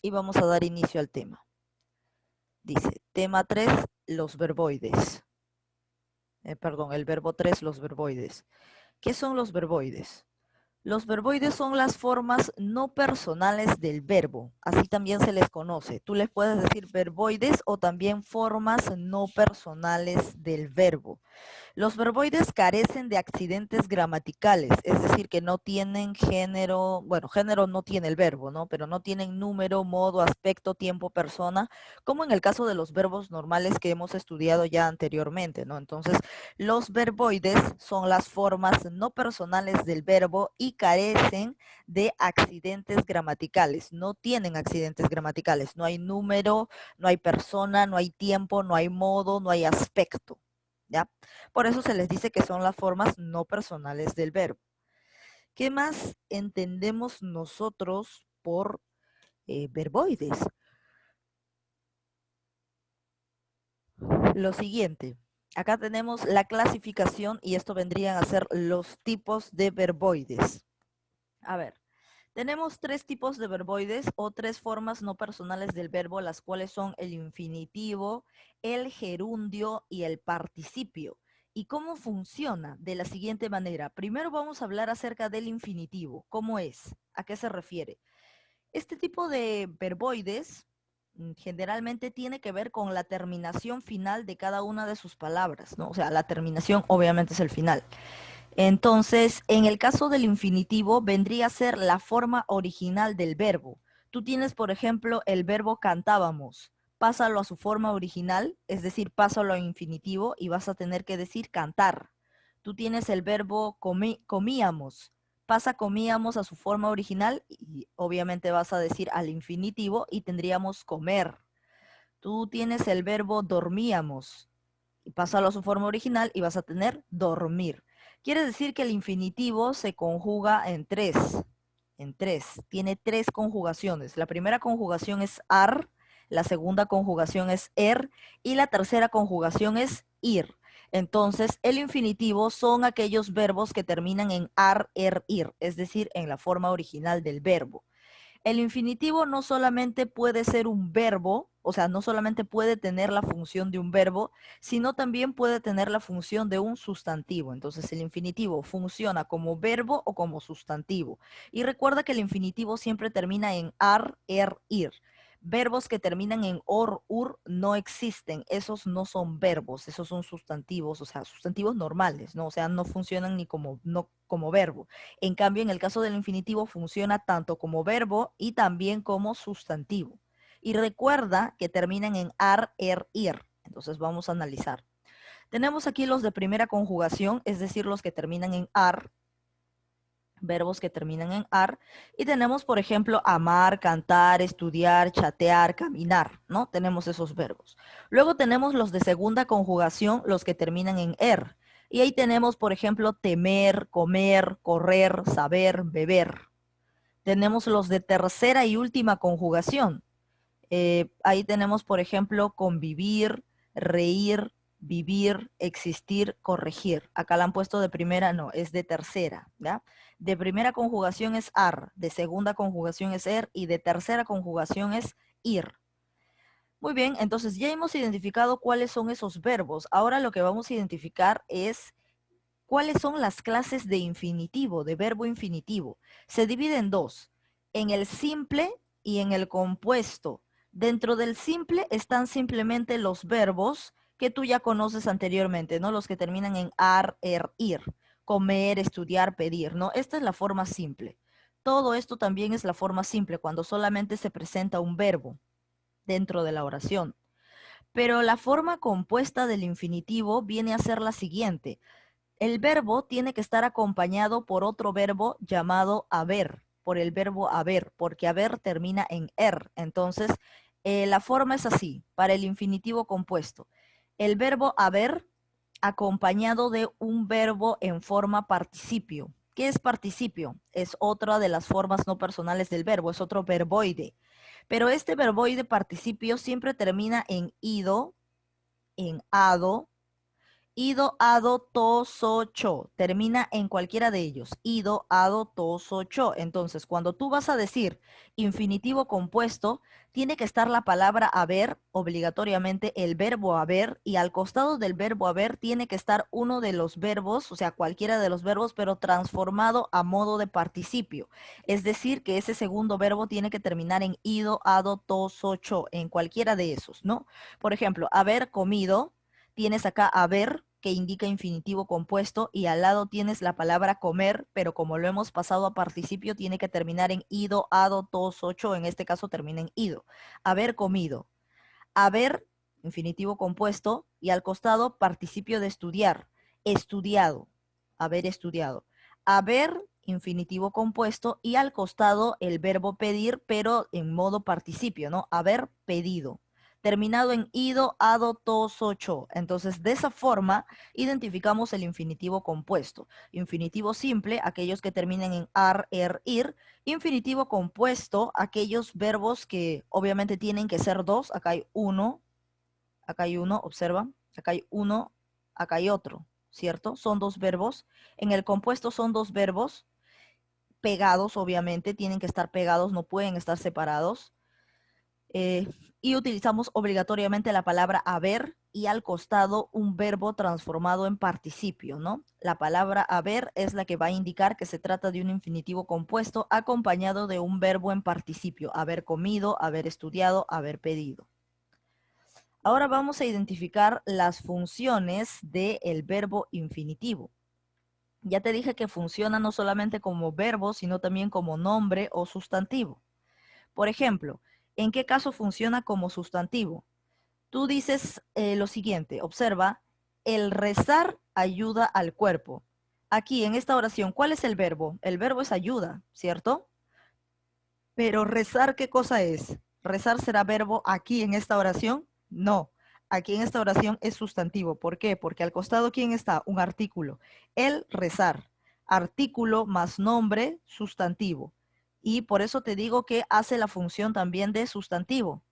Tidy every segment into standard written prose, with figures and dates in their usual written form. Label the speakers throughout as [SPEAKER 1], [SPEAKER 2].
[SPEAKER 1] y vamos a dar inicio al tema. Dice, tema 3, los verboides. Perdón, el verbo 3, los verboides. ¿Qué son los verboides? Los verboides son las formas no personales del verbo, así también se les conoce. Tú les puedes decir verboides o también formas no personales del verbo. Los verboides carecen de accidentes gramaticales, es decir, que no tienen género, bueno, género no tiene el verbo, ¿no? Pero no tienen número, modo, aspecto, tiempo, persona, como en el caso de los verbos normales que hemos estudiado ya anteriormente, ¿no? Entonces, los verboides son las formas no personales del verbo y carecen de accidentes gramaticales, no tienen accidentes gramaticales, no hay número, no hay persona, no hay tiempo, no hay modo, no hay aspecto, ¿ya? Por eso se les dice que son las formas no personales del verbo. ¿Qué más entendemos nosotros por verboides? Lo siguiente, acá tenemos la clasificación y esto vendrían a ser los tipos de verboides. A ver, tenemos 3 tipos de verboides o 3 formas no personales del verbo, las cuales son el infinitivo, el gerundio y el participio. ¿Y cómo funciona? De la siguiente manera. Primero vamos a hablar acerca del infinitivo. ¿Cómo es? ¿A qué se refiere? Este tipo de verboides generalmente tiene que ver con la terminación final de cada una de sus palabras, ¿no? O sea, la terminación obviamente es el final. Entonces, en el caso del infinitivo, vendría a ser la forma original del verbo. Tú tienes, por ejemplo, el verbo cantábamos. Pásalo a su forma original, es decir, pásalo a infinitivo y vas a tener que decir cantar. Tú tienes el verbo comíamos. Pasa comíamos a su forma original y obviamente vas a decir al infinitivo y tendríamos comer. Tú tienes el verbo dormíamos y pásalo a su forma original y vas a tener dormir. Quiere decir que el infinitivo se conjuga en tres. Tiene 3 conjugaciones. La primera conjugación es ar, la segunda conjugación es y la tercera conjugación es ir. Entonces, el infinitivo son aquellos verbos que terminan en ar, ir, es decir, en la forma original del verbo. El infinitivo no solamente puede ser un verbo, o sea, no solamente puede tener la función de un verbo, sino también puede tener la función de un sustantivo. Entonces, el infinitivo funciona como verbo o como sustantivo. Y recuerda que el infinitivo siempre termina en ar, ir. Verbos que terminan en or, ur no existen. Esos no son verbos, esos son sustantivos, o sea, sustantivos normales, ¿no? O sea, no funcionan ni como, no, como verbo. En cambio, en el caso del infinitivo funciona tanto como verbo y también como sustantivo. Y recuerda que terminan en ar, ir. Entonces vamos a analizar. Tenemos aquí los de primera conjugación, es decir, los que terminan en ar, verbos que terminan en ar, y tenemos, por ejemplo, amar, cantar, estudiar, chatear, caminar, ¿no? Tenemos esos verbos. Luego tenemos los de segunda conjugación, los que terminan en y ahí tenemos, por ejemplo, temer, comer, correr, saber, beber. Tenemos los de tercera y última conjugación. Ahí tenemos, por ejemplo, convivir, reír, vivir, existir, corregir. Acá la han puesto de primera, no, es de tercera, ¿ya? De primera conjugación es ar, de segunda conjugación es y de tercera conjugación es ir. Muy bien, entonces ya hemos identificado cuáles son esos verbos. Ahora lo que vamos a identificar es cuáles son las clases de infinitivo, de verbo infinitivo. Se divide en 2, en el simple y en el compuesto. Dentro del simple están simplemente los verbos que tú ya conoces anteriormente, ¿no? Los que terminan en ar, ir, comer, estudiar, pedir, ¿no? Esta es la forma simple. Todo esto también es la forma simple, cuando solamente se presenta un verbo dentro de la oración. Pero la forma compuesta del infinitivo viene a ser la siguiente. El verbo tiene que estar acompañado por otro verbo llamado haber, por el verbo haber, porque haber termina en Entonces, la forma es así, para el infinitivo compuesto. El verbo haber acompañado de un verbo en forma participio. ¿Qué es participio? Es otra de las formas no personales del verbo, es otro verboide. Pero este verboide participio siempre termina en ido, en ado, Ido, ado, to, so, cho. Termina en cualquiera de ellos. Ido, ado, to, so, cho. Entonces, cuando tú vas a decir infinitivo compuesto, tiene que estar la palabra haber, obligatoriamente el verbo haber, y al costado del verbo haber tiene que estar uno de los verbos, o sea, cualquiera de los verbos, pero transformado a modo de participio. Es decir, que ese segundo verbo tiene que terminar en ido, ado, to, so, cho, en cualquiera de esos, ¿no? Por ejemplo, haber comido. Tienes acá haber, que indica infinitivo compuesto, y al lado tienes la palabra comer, pero como lo hemos pasado a participio, tiene que terminar en ido, ado, tos, ocho, en este caso termina en ido. Haber comido. Haber, infinitivo compuesto, y al costado participio de estudiar. Estudiado. Haber estudiado. Haber, infinitivo compuesto, y al costado el verbo pedir, pero en modo participio, ¿no? Haber pedido. Terminado en ido, ado, tos, ocho. Entonces, de esa forma, identificamos el infinitivo compuesto. Infinitivo simple, aquellos que terminen en ar, er, ir. Infinitivo compuesto, aquellos verbos que obviamente tienen que ser dos. Acá hay uno, observa. Acá hay uno, acá hay otro, ¿cierto? Son dos verbos. En el compuesto son dos verbos pegados, obviamente, tienen que estar pegados, no pueden estar separados. eh, y utilizamos obligatoriamente la palabra haber y al costado un verbo transformado en participio, ¿no? La palabra haber es la que va a indicar que se trata de un infinitivo compuesto acompañado de un verbo en participio, haber comido, haber estudiado, haber pedido. Ahora vamos a identificar las funciones del verbo infinitivo. Ya te dije que funciona no solamente como verbo, sino también como nombre o sustantivo. Por ejemplo, ¿en qué caso funciona como sustantivo? Tú dices lo siguiente, observa, el rezar ayuda al cuerpo. Aquí en esta oración, ¿cuál es el verbo? El verbo es ayuda, ¿cierto? Pero rezar, ¿qué cosa es? ¿Rezar será verbo aquí en esta oración? No, aquí en esta oración es sustantivo. ¿Por qué? Porque al costado, ¿quién está? Un artículo. El rezar, artículo más nombre, sustantivo. Y por eso te digo que hace la función también de sustantivo,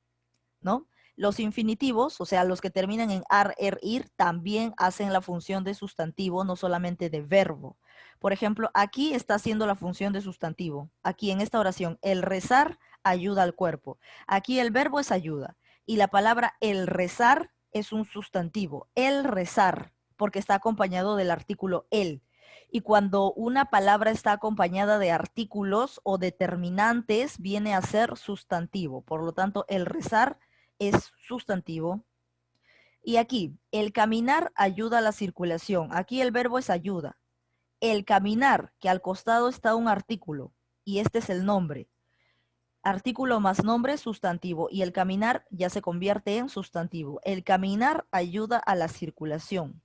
[SPEAKER 1] ¿no? Los infinitivos, o sea, los que terminan en ar, er, ir, también hacen la función de sustantivo, no solamente de verbo. Por ejemplo, aquí está haciendo la función de sustantivo. Aquí en esta oración, el rezar ayuda al cuerpo. Aquí el verbo es ayuda. Y la palabra el rezar es un sustantivo. El rezar, porque está acompañado del artículo el. Y cuando una palabra está acompañada de artículos o determinantes, viene a ser sustantivo. Por lo tanto, el rezar es sustantivo. Y aquí, el caminar ayuda a la circulación. Aquí el verbo es ayuda. El caminar, que al costado está un artículo, y este es el nombre. Artículo más nombre, sustantivo. Y el caminar ya se convierte en sustantivo. El caminar ayuda a la circulación.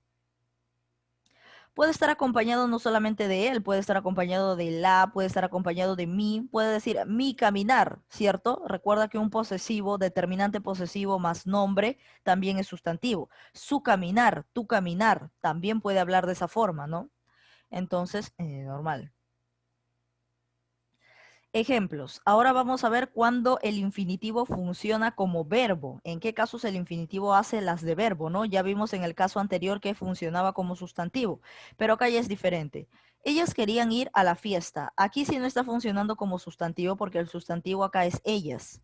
[SPEAKER 1] Puede estar acompañado no solamente de él, puede estar acompañado de la, puede estar acompañado de mí, puede decir mi caminar, ¿cierto? Recuerda que un posesivo, determinante posesivo más nombre, también es sustantivo. Su caminar, tu caminar, también puede hablar de esa forma, ¿no? Entonces, normal. Ejemplos. Ahora vamos a ver cuándo el infinitivo funciona como verbo. En qué casos el infinitivo hace las de verbo, ¿no? Ya vimos en el caso anterior que funcionaba como sustantivo, pero acá ya es diferente. Ellas querían ir a la fiesta. Aquí sí no está funcionando como sustantivo porque el sustantivo acá es ellas.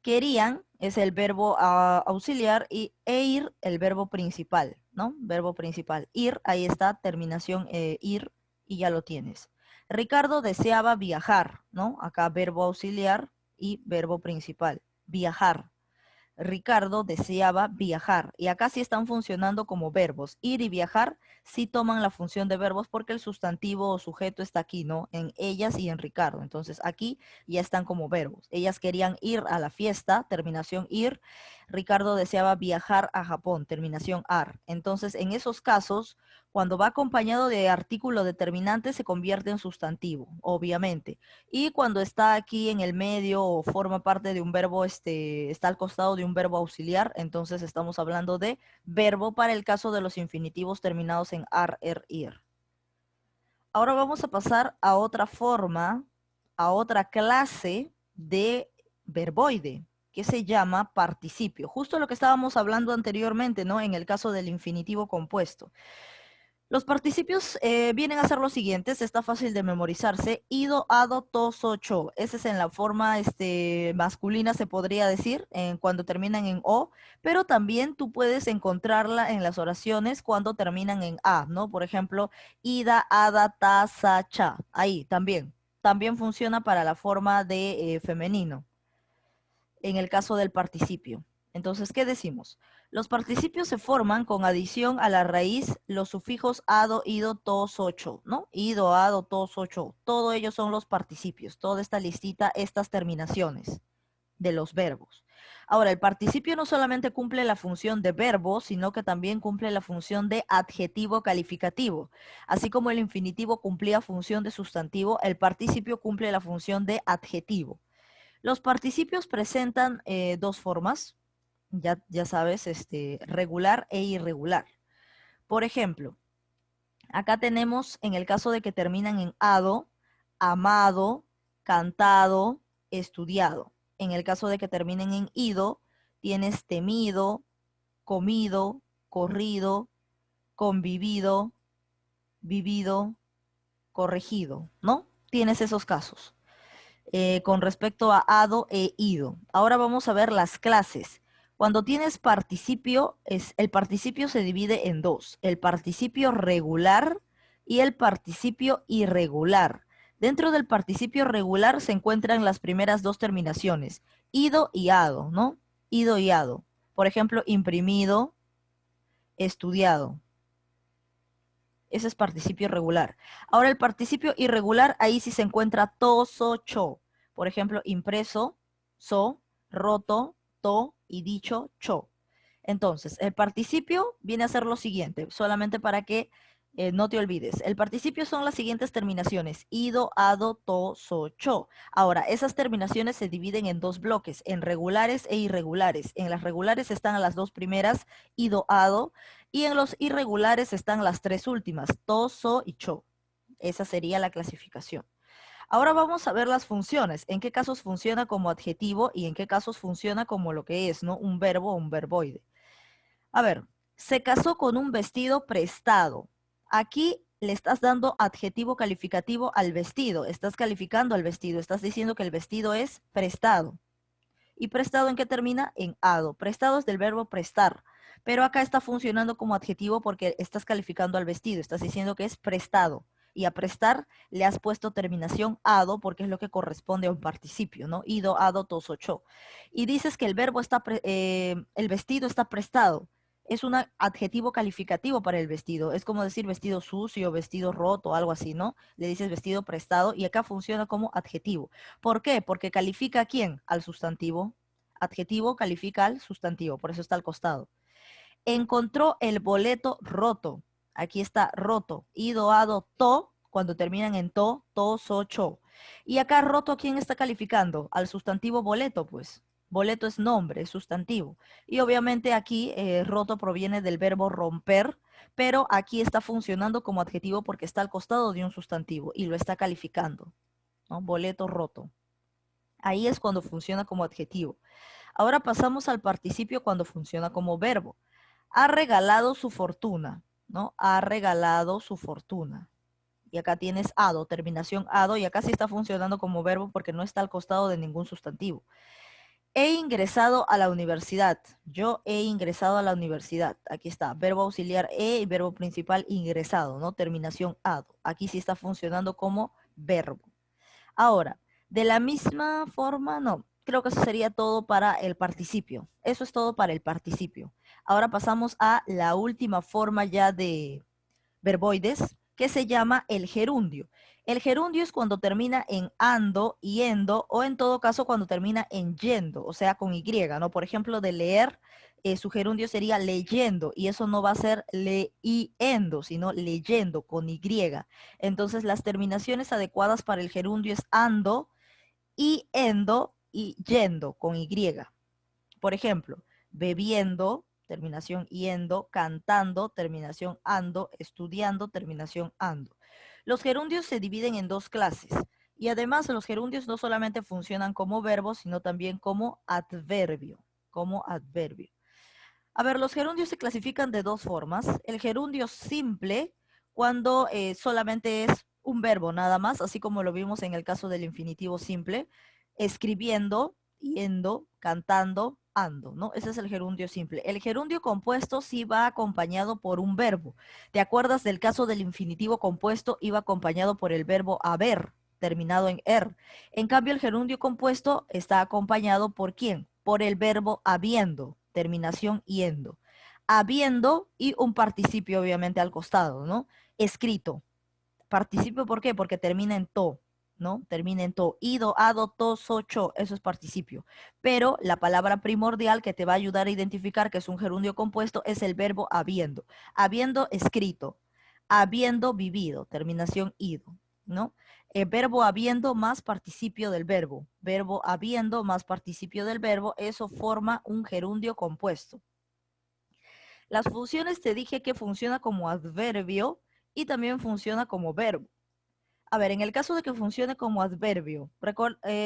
[SPEAKER 1] Querían es el verbo auxiliar y ir el verbo principal, ¿no? Verbo principal. Ir, ahí está, terminación ir y ya lo tienes. Ricardo deseaba viajar, ¿no? Acá verbo auxiliar y verbo principal. Viajar. Ricardo deseaba viajar. Y acá sí están funcionando como verbos. Ir y viajar sí toman la función de verbos porque el sustantivo o sujeto está aquí, ¿no? En ellas y en Ricardo. Entonces aquí ya están como verbos. Ellas querían ir a la fiesta, terminación ir. Ricardo deseaba viajar a Japón, terminación ar. Entonces en esos casos, cuando va acompañado de artículo determinante, se convierte en sustantivo, obviamente. Y cuando está aquí en el medio o forma parte de un verbo, está al costado de un verbo auxiliar, entonces estamos hablando de verbo para el caso de los infinitivos terminados en ar, er, ir. Ahora vamos a pasar a otra forma, a otra clase de verboide, que se llama participio. Justo lo que estábamos hablando anteriormente, ¿no? En el caso del infinitivo compuesto. Los participios vienen a ser los siguientes, está fácil de memorizarse. Ido, ado, to, so, cho. Ese es en la forma masculina, se podría decir, cuando terminan en o, pero también tú puedes encontrarla en las oraciones cuando terminan en a, ¿no? Por ejemplo, ida, ada, ta, sa, cha. Ahí también. También funciona para la forma de femenino, en el caso del participio. Entonces, ¿qué decimos? Los participios se forman con adición a la raíz los sufijos ado, ido, to, so, cho, ¿no? Ido, ado, to, so, cho. Todo ellos son los participios. Toda esta listita, estas terminaciones de los verbos. Ahora, el participio no solamente cumple la función de verbo, sino que también cumple la función de adjetivo calificativo. Así como el infinitivo cumplía función de sustantivo, el participio cumple la función de adjetivo. Los participios presentan dos formas, ya sabes, regular e irregular. Por ejemplo, acá tenemos, en el caso de que terminan en ado, amado, cantado, estudiado. En el caso de que terminen en ido, tienes temido, comido, corrido, convivido, vivido, corregido, ¿no? Tienes esos casos. Con respecto a ado e ido. Ahora vamos a ver las clases. Cuando tienes participio, el participio se divide en dos, el participio regular y el participio irregular. Dentro del participio regular se encuentran las primeras dos terminaciones, ido y ado, ¿no? Ido y ado. Por ejemplo, imprimido, estudiado. Ese es participio regular. Ahora el participio irregular, ahí sí se encuentra to, so, cho. Por ejemplo, impreso, so, roto, to y dicho, cho. Entonces, el participio viene a ser lo siguiente, solamente para que no te olvides. El participio son las siguientes terminaciones, ido, ado, to, so, cho. Ahora, esas terminaciones se dividen en dos bloques, en regulares e irregulares. En las regulares están las dos primeras, ido, ado, y en los irregulares están las tres últimas, to, so y cho. Esa sería la clasificación. Ahora vamos a ver las funciones, en qué casos funciona como adjetivo y en qué casos funciona como lo que es, ¿no? Un verbo o un verboide. A ver, se casó con un vestido prestado. Aquí le estás dando adjetivo calificativo al vestido, estás calificando al vestido, estás diciendo que el vestido es prestado. ¿Y prestado en qué termina? En ado. Prestado es del verbo prestar, pero acá está funcionando como adjetivo porque estás calificando al vestido, estás diciendo que es prestado. Y a prestar le has puesto terminación ado porque es lo que corresponde a un participio, ¿no? Ido, ado, tos, ocho. Y dices que el verbo está, el vestido está prestado. Es un adjetivo calificativo para el vestido. Es como decir vestido sucio, vestido roto, algo así, ¿no? Le dices vestido prestado y acá funciona como adjetivo. ¿Por qué? Porque califica a quién? Al sustantivo. Adjetivo califica al sustantivo, por eso está al costado. Encontró el boleto roto. Aquí está roto. Ido, ado, to, cuando terminan en to, so, cho. Y acá roto, ¿a quién está calificando? Al sustantivo boleto, pues. Boleto es nombre, es sustantivo. Y obviamente aquí roto proviene del verbo romper, pero aquí está funcionando como adjetivo porque está al costado de un sustantivo y lo está calificando, ¿no? Boleto roto. Ahí es cuando funciona como adjetivo. Ahora pasamos al participio cuando funciona como verbo. Ha regalado su fortuna, ¿no? Ha regalado su fortuna. Y acá tienes ado, terminación ado, y acá sí está funcionando como verbo porque no está al costado de ningún sustantivo. He ingresado a la universidad. Yo he ingresado a la universidad. Aquí está, verbo auxiliar y verbo principal ingresado, ¿no? Terminación ado. Aquí sí está funcionando como verbo. Ahora, de la misma forma, no. Creo que eso sería todo para el participio. Eso es todo para el participio. Ahora pasamos a la última forma ya de verboides, que se llama el gerundio. El gerundio es cuando termina en ando, yendo, o en todo caso cuando termina en yendo, o sea, con Y, ¿no? Por ejemplo, de leer, su gerundio sería leyendo, y eso no va a ser leyendo, sino leyendo, con Y. Entonces, las terminaciones adecuadas para el gerundio es ando, y endo y yendo, con Y. Por ejemplo, bebiendo, terminación yendo, cantando, terminación ando, estudiando, terminación ando. Los gerundios se dividen en dos clases. Y además los gerundios no solamente funcionan como verbo, sino también como adverbio, como adverbio. A ver, los gerundios se clasifican de dos formas. El gerundio simple, cuando solamente es un verbo nada más, así como lo vimos en el caso del infinitivo simple, escribiendo, yendo, cantando, ando, ¿no? Ese es el gerundio simple. El gerundio compuesto sí va acompañado por un verbo. ¿Te acuerdas del caso del infinitivo compuesto? Iba acompañado por el verbo haber, terminado en er. En cambio, el gerundio compuesto está acompañado por ¿quién? Por el verbo habiendo, terminación yendo. Habiendo y un participio obviamente al costado, ¿no? Escrito. Participio, ¿por qué? Porque termina en to, ¿no? Termina en to. Ido, ado, to, so, cho, eso es participio. Pero la palabra primordial que te va a ayudar a identificar que es un gerundio compuesto es el verbo habiendo. Habiendo escrito, habiendo vivido, terminación ido, ¿no? El verbo habiendo más participio del verbo. Verbo habiendo más participio del verbo, eso forma un gerundio compuesto. Las funciones te dije que funciona como adverbio y también funciona como verbo. A ver, en el caso de que funcione como adverbio,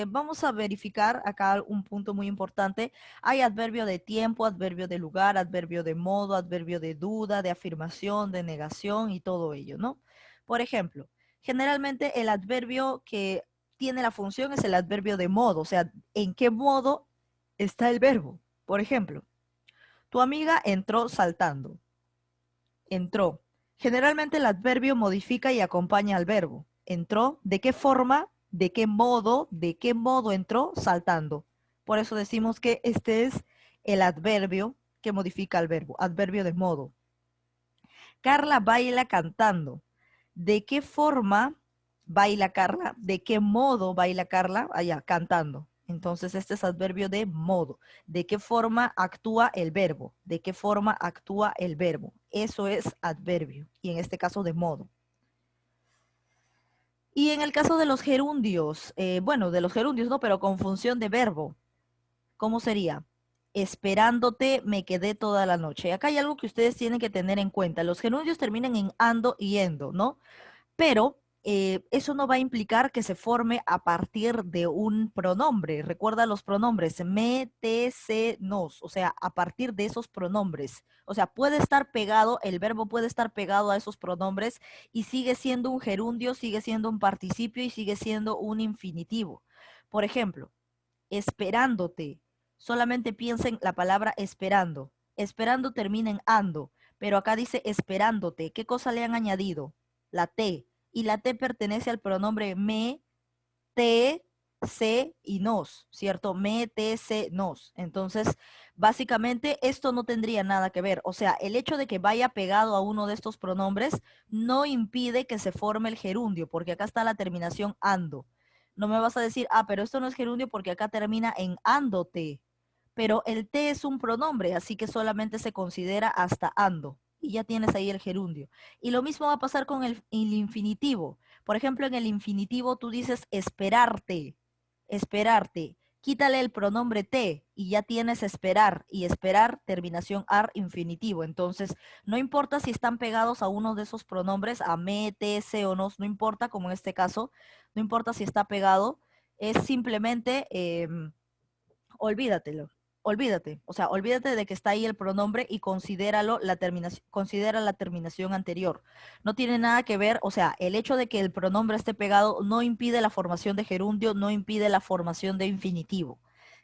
[SPEAKER 1] vamos a verificar acá un punto muy importante. Hay adverbio de tiempo, adverbio de lugar, adverbio de modo, adverbio de duda, de afirmación, de negación y todo ello, ¿no? Por ejemplo, generalmente el adverbio que tiene la función es el adverbio de modo, o sea, ¿en qué modo está el verbo? Por ejemplo, tu amiga entró saltando. Entró. Generalmente el adverbio modifica y acompaña al verbo. Entró, ¿de qué forma? ¿De qué modo? ¿De qué modo entró? Saltando. Por eso decimos que este es el adverbio que modifica al verbo, adverbio de modo. Carla baila cantando. ¿De qué forma baila Carla? ¿De qué modo baila Carla? Allá, cantando. Entonces, este es adverbio de modo. ¿De qué forma actúa el verbo? ¿De qué forma actúa el verbo? Eso es adverbio, y en este caso de modo. Y en el caso de los gerundios, bueno, de los gerundios no, pero con función de verbo, ¿cómo sería? Esperándote me quedé toda la noche. Acá hay algo que ustedes tienen que tener en cuenta. Los gerundios terminan en ando y endo, ¿no? Pero eso no va a implicar que se forme a partir de un pronombre. Recuerda los pronombres, me, te, se, nos, o sea, a partir de esos pronombres. O sea, puede estar pegado, el verbo puede estar pegado a esos pronombres y sigue siendo un gerundio, sigue siendo un participio y sigue siendo un infinitivo. Por ejemplo, esperándote. Solamente piensen la palabra esperando. Esperando termina en ando, pero acá dice esperándote. ¿Qué cosa le han añadido? La T. Y la T pertenece al pronombre me, te, se y nos, ¿cierto? Me, te, se, nos. Entonces, básicamente esto no tendría nada que ver. O sea, el hecho de que vaya pegado a uno de estos pronombres no impide que se forme el gerundio, porque acá está la terminación ando. No me vas a decir, ah, pero esto no es gerundio porque acá termina en andote. Pero el te es un pronombre, así que solamente se considera hasta ando. Y ya tienes ahí el gerundio. Y lo mismo va a pasar con el infinitivo. Por ejemplo, en el infinitivo tú dices esperarte, esperarte. Quítale el pronombre te y ya tienes esperar. Y esperar, terminación ar, infinitivo. Entonces, no importa si están pegados a uno de esos pronombres, a me, te, se o nos, no importa, como en este caso, no importa si está pegado, es simplemente olvídatelo. Olvídate, o sea, olvídate de que está ahí el pronombre y considéralo la terminación, considera la terminación anterior. No tiene nada que ver, o sea, el hecho de que el pronombre esté pegado no impide la formación de gerundio, no impide la formación de infinitivo.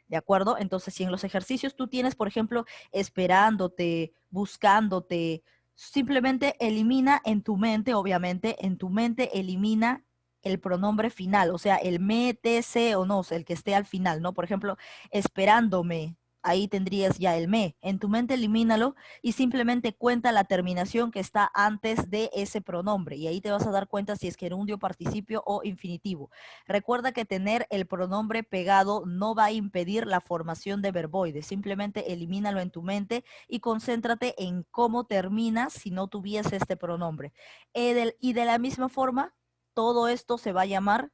[SPEAKER 1] ¿De acuerdo? Entonces, si en los ejercicios tú tienes, por ejemplo, esperándote, buscándote, simplemente elimina en tu mente, obviamente, en tu mente elimina el pronombre final, o sea, el me, te, se o nos, el que esté al final, ¿no? Por ejemplo, esperándome, ahí tendrías ya el me. En tu mente elimínalo y simplemente cuenta la terminación que está antes de ese pronombre y ahí te vas a dar cuenta si es gerundio, participio o infinitivo. Recuerda que tener el pronombre pegado no va a impedir la formación de verboides, simplemente elimínalo en tu mente y concéntrate en cómo termina si no tuviese este pronombre. Y de la misma forma, todo esto se va a llamar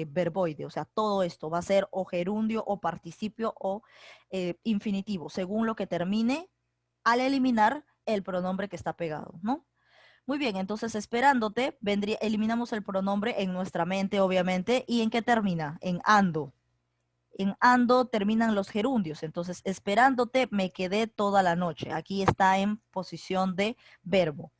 [SPEAKER 1] verboide, o sea, todo esto va a ser o gerundio o participio o infinitivo, según lo que termine al eliminar el pronombre que está pegado, ¿no? Muy bien, entonces esperándote, eliminamos el pronombre en nuestra mente, obviamente. ¿Y en qué termina? En ando. En ando terminan los gerundios. Entonces, esperándote, me quedé toda la noche. Aquí está en posición de verbo.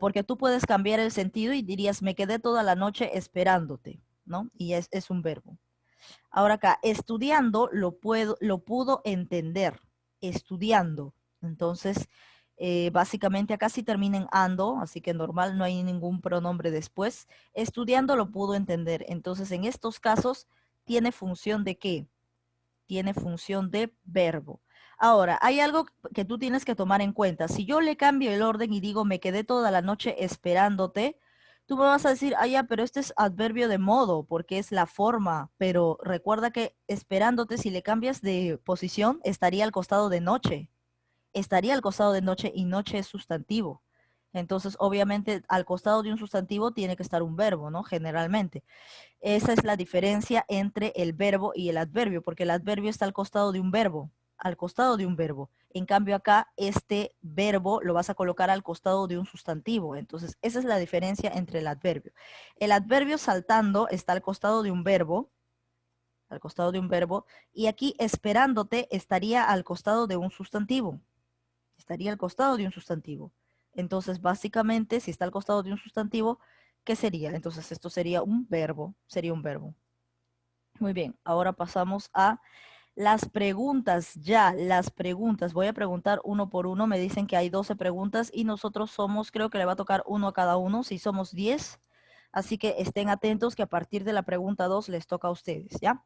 [SPEAKER 1] Porque tú puedes cambiar el sentido y dirías, me quedé toda la noche esperándote, ¿no? Y es un verbo. Ahora acá, estudiando lo pudo entender. Estudiando. Entonces, básicamente acá sí termina en ando, así que normal, no hay ningún pronombre después. Estudiando lo pudo entender. Entonces, en estos casos, ¿tiene función de qué? Tiene función de verbo. Ahora, hay algo que tú tienes que tomar en cuenta. Si yo le cambio el orden y digo, me quedé toda la noche esperándote, tú me vas a decir, ah, ya, pero este es adverbio de modo, porque es la forma. Pero recuerda que esperándote, si le cambias de posición, estaría al costado de noche. Estaría al costado de noche y noche es sustantivo. Entonces, obviamente, al costado de un sustantivo tiene que estar un verbo, ¿no? Generalmente. Esa es la diferencia entre el verbo y el adverbio, porque el adverbio está al costado de un verbo, al costado de un verbo. En cambio acá, este verbo lo vas a colocar al costado de un sustantivo. Entonces, esa es la diferencia entre el adverbio. El adverbio saltando está al costado de un verbo, al costado de un verbo, y aquí esperándote estaría al costado de un sustantivo. Estaría al costado de un sustantivo. Entonces, básicamente, si está al costado de un sustantivo, ¿qué sería? Entonces, esto sería un verbo, sería un verbo. Muy bien, ahora pasamos a las preguntas, ya, las preguntas. Voy a preguntar uno por uno. Me dicen que hay 12 preguntas y nosotros somos, creo que le va a tocar uno a cada uno, si somos 10. Así que estén atentos que a partir de la pregunta 2 les toca a ustedes, ¿ya?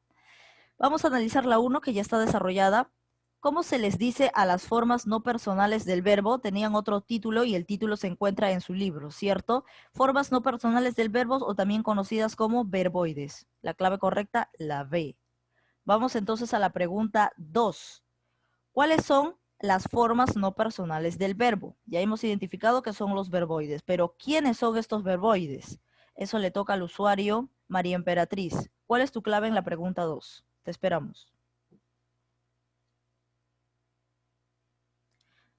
[SPEAKER 1] Vamos a analizar la 1 que ya está desarrollada. ¿Cómo se les dice a las formas no personales del verbo? Tenían otro título y el título se encuentra en su libro, ¿cierto? Formas no personales del verbo o también conocidas como verboides. La clave correcta, la B. Vamos entonces a la pregunta 2. ¿Cuáles son las formas no personales del verbo? Ya hemos identificado que son los verboides, pero ¿quiénes son estos verboides? Eso le toca al usuario María Emperatriz. ¿Cuál es tu clave en la pregunta 2? Te esperamos.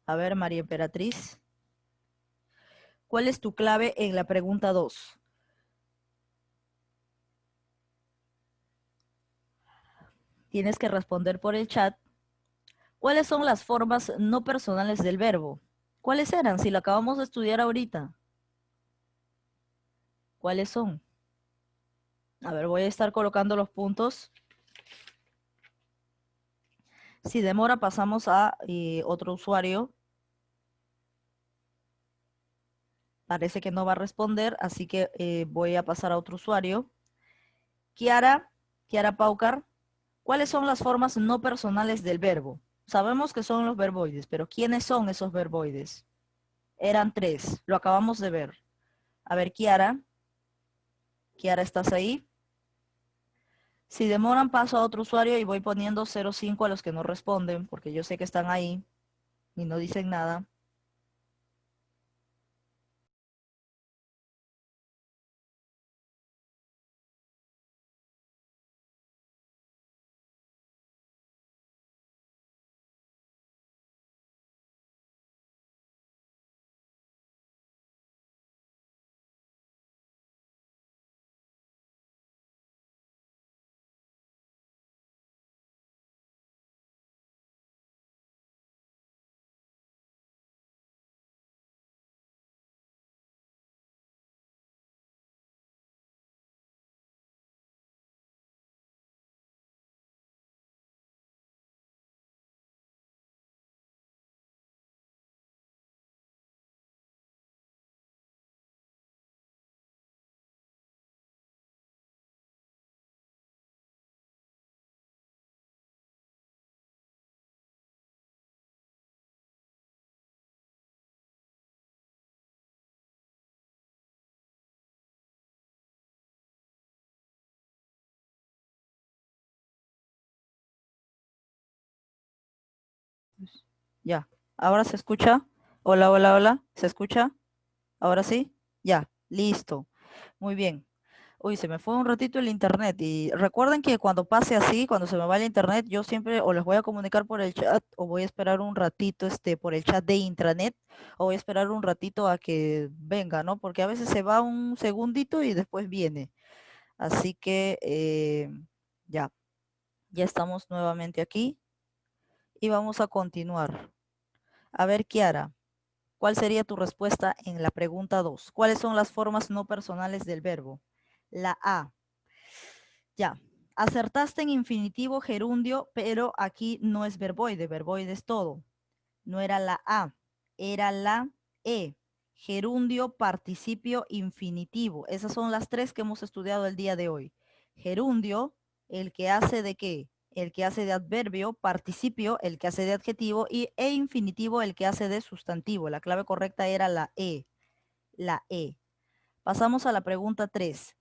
[SPEAKER 1] A ver, María Emperatriz. ¿Cuál es tu clave en la pregunta 2? Tienes que responder por el chat. ¿Cuáles son las formas no personales del verbo? ¿Cuáles eran? Si lo acabamos de estudiar ahorita. ¿Cuáles son? A ver, voy a estar colocando los puntos. Si demora, pasamos a otro usuario. Parece que no va a responder, así que voy a pasar a otro usuario. Kiara Paucar, ¿cuáles son las formas no personales del verbo? Sabemos que son los verboides, pero ¿quiénes son esos verboides? Eran 3, lo acabamos de ver. A ver, Kiara, ¿estás ahí? Si demoran, paso a otro usuario y voy poniendo 05 a los que no responden, porque yo sé que están ahí y no dicen nada. Ya, ahora se escucha. Hola, hola, hola. ¿Se escucha? Ahora sí. Ya, listo. Muy bien. Uy, se me fue un ratito el internet y recuerden que cuando pase así, cuando se me va el internet, yo siempre o les voy a comunicar por el chat o voy a esperar un ratito por el chat de intranet o voy a esperar un ratito a que venga, ¿no? Porque a veces se va un segundito y después viene. Así que ya, ya estamos nuevamente aquí y vamos a continuar. A ver, Kiara, ¿cuál sería tu respuesta en la pregunta 2? ¿Cuáles son las formas no personales del verbo? La A. Ya, acertaste en infinitivo gerundio, pero aquí no es verboide, verboide es todo. No era la A, era la E. Gerundio, participio, infinitivo. Esas son las tres que hemos estudiado el día de hoy. Gerundio, el que hace de qué? El que hace de adverbio, participio, el que hace de adjetivo e infinitivo, el que hace de sustantivo. La clave correcta era la E. La E. Pasamos a la pregunta 3.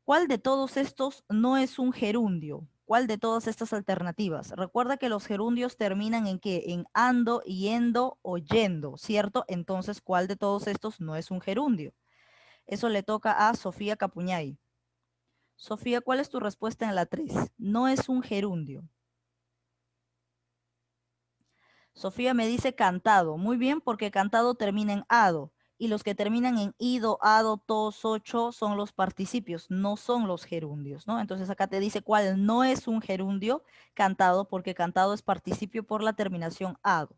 [SPEAKER 1] ¿Cuál de todos estos no es un gerundio? ¿Cuál de todas estas alternativas? Recuerda que los gerundios terminan en qué? En ando, yendo o yendo, ¿cierto? Entonces, ¿cuál de todos estos no es un gerundio? Eso le toca a Sofía Capuñay. Sofía, ¿cuál es tu respuesta en la 3? No es un gerundio. Sofía me dice cantado. Muy bien, porque cantado termina en ado. Y los que terminan en ido, ado, tos, ocho son los participios, no son los gerundios, ¿no? Entonces acá te dice cuál no es un gerundio cantado, porque cantado es participio por la terminación ado.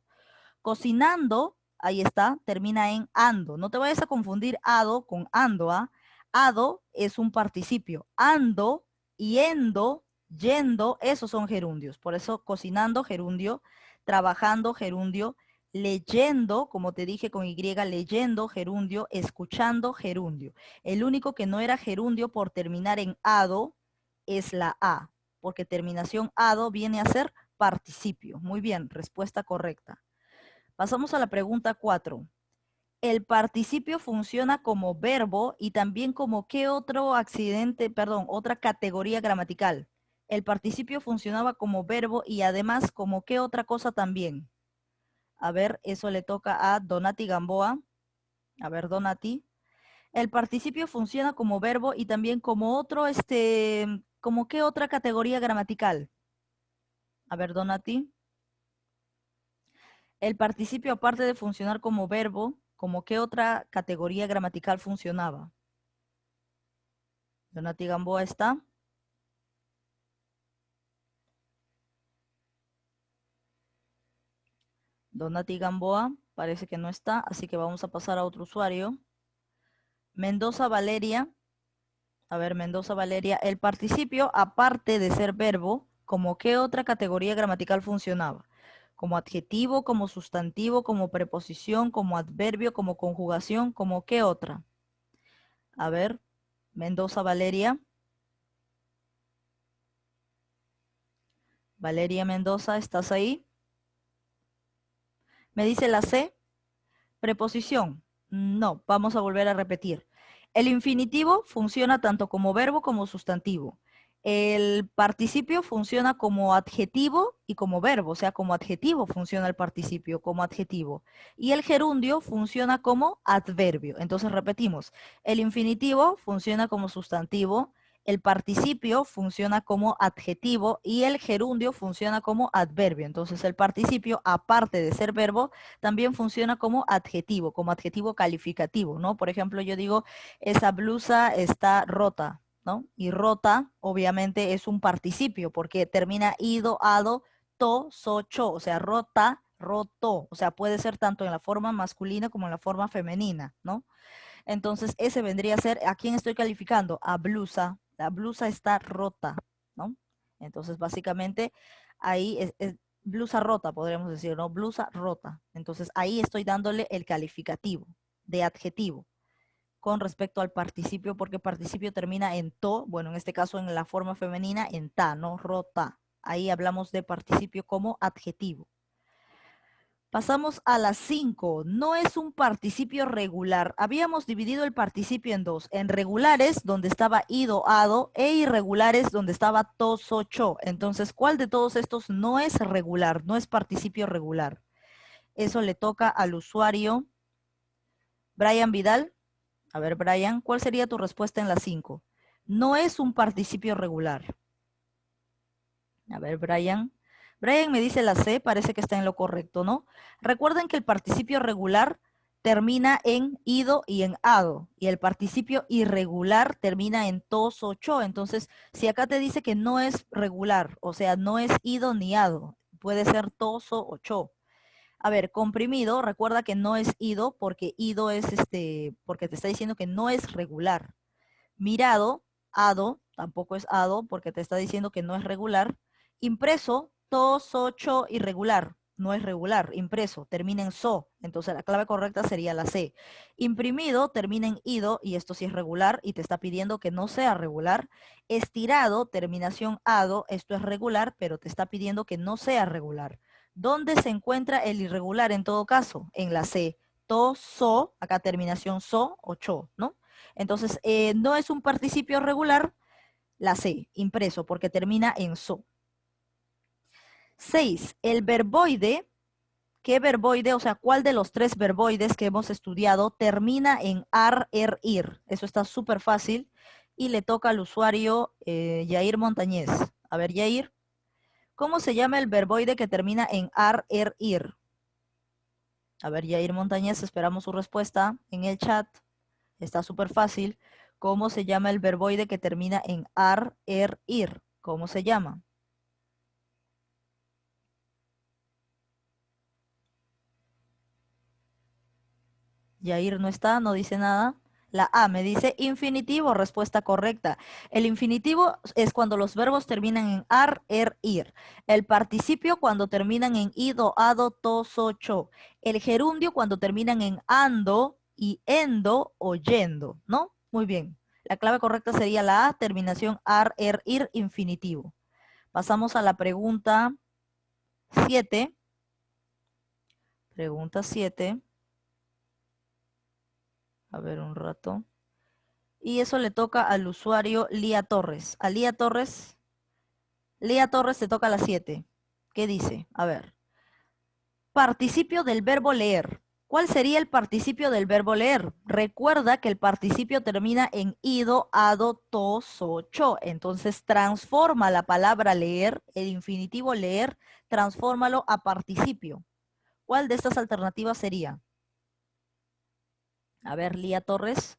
[SPEAKER 1] Cocinando, ahí está, termina en ando. No te vayas a confundir ado con ando, ¿ah? Ado es un participio. Ando, yendo, yendo, esos son gerundios. Por eso cocinando, gerundio, trabajando, gerundio, leyendo, como te dije con Y, leyendo, gerundio, escuchando, gerundio. El único que no era gerundio por terminar en ado es la A, porque terminación ado viene a ser participio. Muy bien, respuesta correcta. Pasamos a la pregunta 4. El participio funciona como verbo y también como qué otro accidente, perdón, otra categoría gramatical. El participio funcionaba como verbo y además como qué otra cosa también. A ver, eso le toca a Donati Gamboa. A ver, Donati. El participio funciona como verbo y también como otro, como qué otra categoría gramatical. A ver, Donati. El participio, aparte de funcionar como verbo, ¿como qué otra categoría gramatical funcionaba? Donati Gamboa está. Donati Gamboa parece que no está, así que vamos a pasar a otro usuario. Mendoza Valeria. A ver, Mendoza Valeria. El participio, aparte de ser verbo, ¿como qué otra categoría gramatical funcionaba? Como adjetivo, como sustantivo, como preposición, como adverbio, como conjugación, ¿como qué otra? A ver, Mendoza Valeria. Valeria Mendoza, ¿estás ahí? Me dice la C, preposición. No, vamos a volver a repetir. El infinitivo funciona tanto como verbo como sustantivo. El participio funciona como adjetivo y como verbo, o sea, como adjetivo funciona el participio, como adjetivo. Y el gerundio funciona como adverbio. Entonces repetimos, el infinitivo funciona como sustantivo, el participio funciona como adjetivo y el gerundio funciona como adverbio. Entonces el participio, aparte de ser verbo, también funciona como adjetivo calificativo, ¿no? Por ejemplo, yo digo, esa blusa está rota, ¿no? Y rota, obviamente, es un participio porque termina ido, ado, to, so, cho, o sea, rota, roto, o sea, puede ser tanto en la forma masculina como en la forma femenina, ¿no? Entonces, ese vendría a ser, ¿a quién estoy calificando? A blusa, la blusa está rota, ¿no? Entonces, básicamente, ahí es blusa rota, podríamos decir, ¿no? Blusa rota. Entonces, ahí estoy dándole el calificativo de adjetivo con respecto al participio, porque participio termina en to, bueno, en este caso en la forma femenina, en ta, ¿no? Rota. Ahí hablamos de participio como adjetivo. Pasamos a las 5. No es un participio regular. Habíamos dividido el participio en dos. En regulares, donde estaba ido, ado, e irregulares, donde estaba to, so, cho. Entonces, ¿cuál de todos estos no es regular? No es participio regular. Eso le toca al usuario Brian Vidal. A ver, Brian, ¿cuál sería tu respuesta en la 5? no es un participio regular. A ver, Brian. Brian me dice la C, parece que está en lo correcto, ¿no? Recuerden que el participio regular termina en ido y en ado, y el participio irregular termina en tos o cho. Entonces, si acá te dice que no es regular, o sea, no es ido ni ado, puede ser toso o cho. A ver, comprimido, recuerda que no es ido es porque te está diciendo que no es regular. Mirado, ado, tampoco es ado porque te está diciendo que no es regular. Impreso, tos, ocho, irregular, no es regular. Impreso, termina en so, entonces la clave correcta sería la C. Imprimido, termina en ido y esto sí es regular y te está pidiendo que no sea regular. Estirado, terminación ado, esto es regular, pero te está pidiendo que no sea regular. ¿Dónde se encuentra el irregular en todo caso? En la C. To, so, acá terminación so o cho, ¿no? Entonces, no es un participio regular, la C, impreso, porque termina en so. 6. El verboide, ¿qué verboide? O sea, ¿cuál de los tres verboides que hemos estudiado termina en ar, er, ir? Eso está súper fácil y le toca al usuario Yair Montañez. A ver, Yair, ¿cómo se llama el verboide que termina en ar, er, ir? A ver, Yair Montañez, esperamos su respuesta en el chat. Está súper fácil. ¿Cómo se llama el verboide que termina en ar, er, ir? ¿Cómo se llama? Yair no está, no dice nada. La A me dice infinitivo, respuesta correcta. El infinitivo es cuando los verbos terminan en ar, er, ir. El participio cuando terminan en ido, ado, to, so, cho. El gerundio cuando terminan en ando y endo o yendo, ¿no? Muy bien. La clave correcta sería la A, terminación ar, er, ir, infinitivo. Pasamos a la pregunta 7. Pregunta 7. A ver un rato. Y eso le toca al usuario Lía Torres. A Lía Torres te toca la 7. ¿Qué dice? A ver. Participio del verbo leer. ¿Cuál sería el participio del verbo leer? Recuerda que el participio termina en ido, ado, to, so, cho. Entonces transforma la palabra leer, el infinitivo leer, transfórmalo a participio. ¿Cuál de estas alternativas sería? A ver, Lía Torres.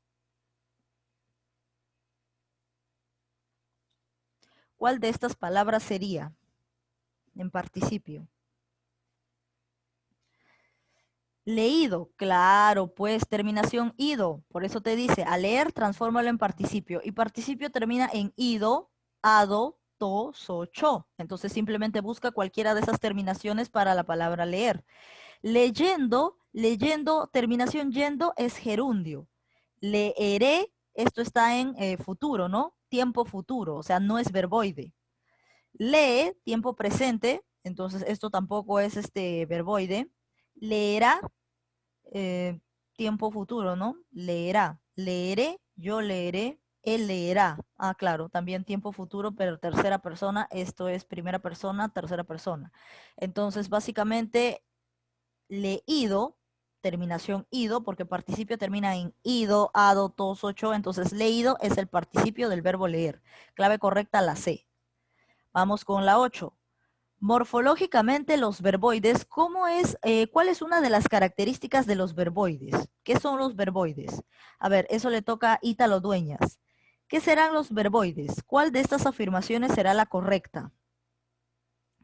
[SPEAKER 1] ¿Cuál de estas palabras sería en participio? Leído, claro, pues terminación ido. Por eso te dice, a leer, transfórmalo en participio. Y participio termina en ido, ado, to, so, cho. Entonces simplemente busca cualquiera de esas terminaciones para la palabra leer. Leyendo, terminación yendo es gerundio. Leeré, esto está en futuro, ¿no? Tiempo futuro, o sea, no es verboide. Lee, tiempo presente, entonces esto tampoco es verboide. Leerá, eh, tiempo futuro, ¿no? Leerá, leeré, yo leeré, él leerá. Ah, claro, también tiempo futuro, pero tercera persona, esto es primera persona, tercera persona. Entonces, básicamente, leído, terminación ido, porque participio termina en ido, ado, tos, ocho, entonces leído es el participio del verbo leer. Clave correcta, la C. Vamos con la 8. Morfológicamente los verboides, ¿cuál es una de las características de los verboides? ¿Qué son los verboides? A ver, eso le toca a Ítalo Dueñas. ¿Qué serán los verboides? ¿Cuál de estas afirmaciones será la correcta?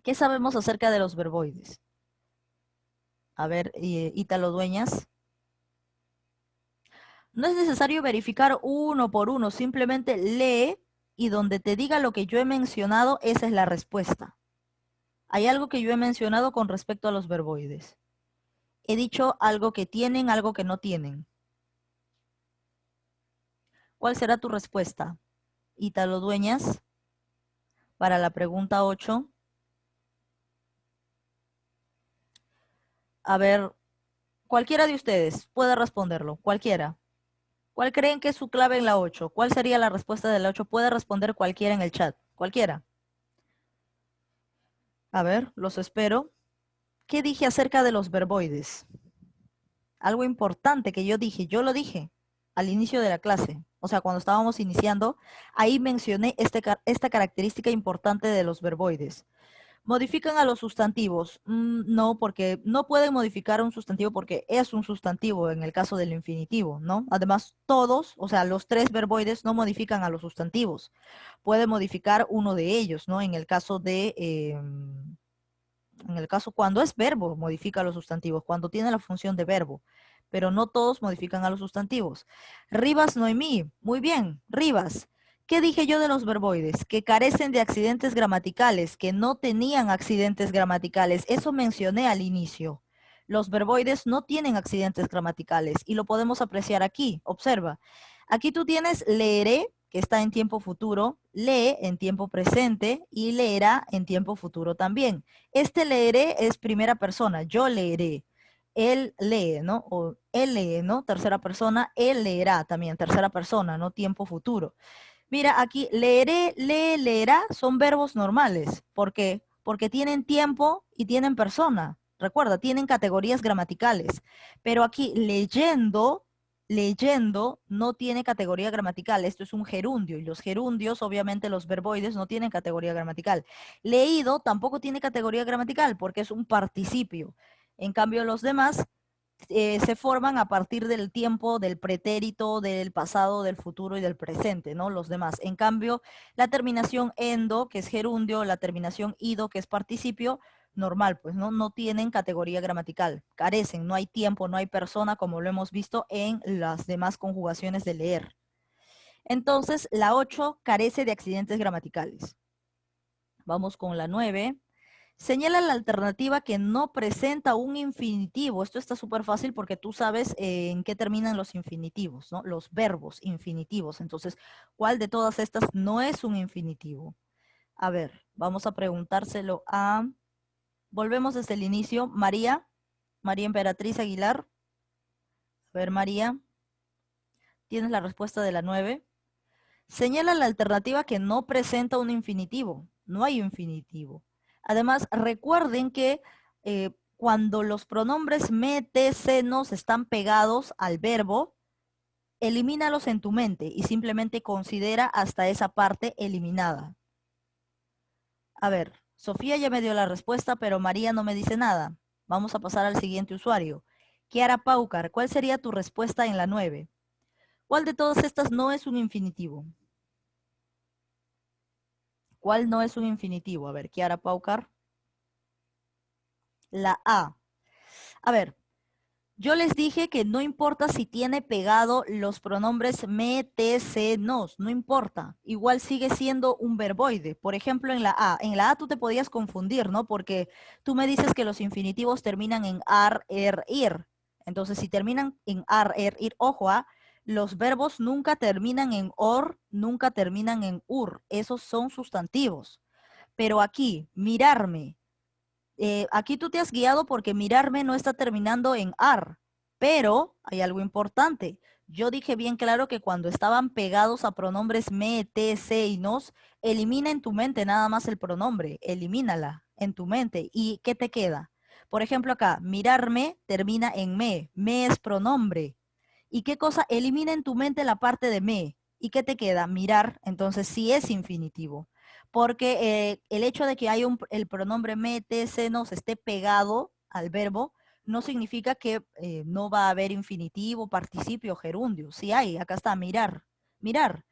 [SPEAKER 1] ¿Qué sabemos acerca de los verboides? A ver, Ítalo Dueñas. No es necesario verificar uno por uno, simplemente lee y donde te diga lo que yo he mencionado, esa es la respuesta. Hay algo que yo he mencionado con respecto a los verboides. He dicho algo que tienen, algo que no tienen. ¿Cuál será tu respuesta, Ítalo Dueñas, para la pregunta 8? A ver, cualquiera de ustedes puede responderlo, cualquiera. ¿Cuál creen que es su clave en la 8? ¿Cuál sería la respuesta de la 8? Puede responder cualquiera en el chat, cualquiera. A ver, los espero. ¿Qué dije acerca de los verboides? Algo importante que yo dije, yo lo dije. al inicio de la clase. O sea, cuando estábamos iniciando, ahí mencioné esta característica importante de los verboides. ¿Modifican a los sustantivos? No, porque no pueden modificar un sustantivo porque es un sustantivo en el caso del infinitivo, ¿no? Además, todos, o sea, los tres verboides no modifican a los sustantivos. Puede modificar uno de ellos, ¿no? En el caso cuando es verbo, modifica a los sustantivos, cuando tiene la función de verbo, pero no todos modifican a los sustantivos. Rivas Noemí, muy bien, Rivas. ¿Qué dije yo de los verboides? Que carecen de accidentes gramaticales, que no tenían accidentes gramaticales. Eso mencioné al inicio. Los verboides no tienen accidentes gramaticales y lo podemos apreciar aquí. Observa. Aquí tú tienes leeré, que está en tiempo futuro, lee en tiempo presente y leerá en tiempo futuro también. Este leeré es primera persona, yo leeré. Él lee, ¿no? O él lee, ¿no? Tercera persona, él leerá también, tercera persona, ¿no? Tiempo futuro. Mira, aquí leeré, lee, leerá son verbos normales. ¿Por qué? Porque tienen tiempo y tienen persona. Recuerda, tienen categorías gramaticales. Pero aquí leyendo, leyendo no tiene categoría gramatical. Esto es un gerundio y los gerundios, obviamente los verboides no tienen categoría gramatical. Leído tampoco tiene categoría gramatical porque es un participio. En cambio, los demás se forman a partir del tiempo, del pretérito, del pasado, del futuro y del presente, ¿no? Los demás. En cambio, la terminación endo, que es gerundio, la terminación ido, que es participio, normal, pues, ¿no? No tienen categoría gramatical, carecen, no hay tiempo, no hay persona, como lo hemos visto en las demás conjugaciones de leer. Entonces, la 8 carece de accidentes gramaticales. Vamos con la 9. Señala la alternativa que no presenta un infinitivo. Esto está súper fácil porque tú sabes en qué terminan los infinitivos, ¿no? Los verbos infinitivos. Entonces, ¿cuál de todas estas no es un infinitivo? A ver, vamos a preguntárselo a... Volvemos desde el inicio. María, María Emperatriz Aguilar. A ver, María, tienes la respuesta de la 9. Señala la alternativa que no presenta un infinitivo. No hay infinitivo. Además, recuerden que cuando los pronombres me, te, se, nos están pegados al verbo, elimínalos en tu mente y simplemente considera hasta esa parte eliminada. A ver, Sofía ya me dio la respuesta, pero María no me dice nada. Vamos a pasar al siguiente usuario. Kiara Paucar, ¿cuál sería tu respuesta en la 9? ¿Cuál de todas estas no es un infinitivo? ¿Cuál no es un infinitivo? A ver, Kiara Paucar. La A. A ver, yo les dije que no importa si tiene pegado los pronombres me, te, se, nos, no importa. Igual sigue siendo un verboide. Por ejemplo, en la A. En la A tú te podías confundir, ¿no? Porque tú me dices que los infinitivos terminan en ar, er, ir. Entonces, si terminan en ar, er, ir, ojo, los verbos nunca terminan en or, nunca terminan en ur. Esos son sustantivos. Pero aquí, mirarme. Aquí tú te has guiado porque mirarme no está terminando en ar, pero hay algo importante. Yo dije bien claro que cuando estaban pegados a pronombres me, te, se y nos, elimina en tu mente nada más el pronombre, elimínala en tu mente. ¿Y qué te queda? Por ejemplo acá, mirarme termina en me es pronombre. ¿Y qué cosa? Elimina en tu mente la parte de me. ¿Y qué te queda? Mirar, entonces sí es infinitivo porque el hecho de que haya el pronombre me, te, se, nos esté pegado al verbo no significa que no va a haber infinitivo, participio, gerundio. Sí hay, acá está, mirar, mirar.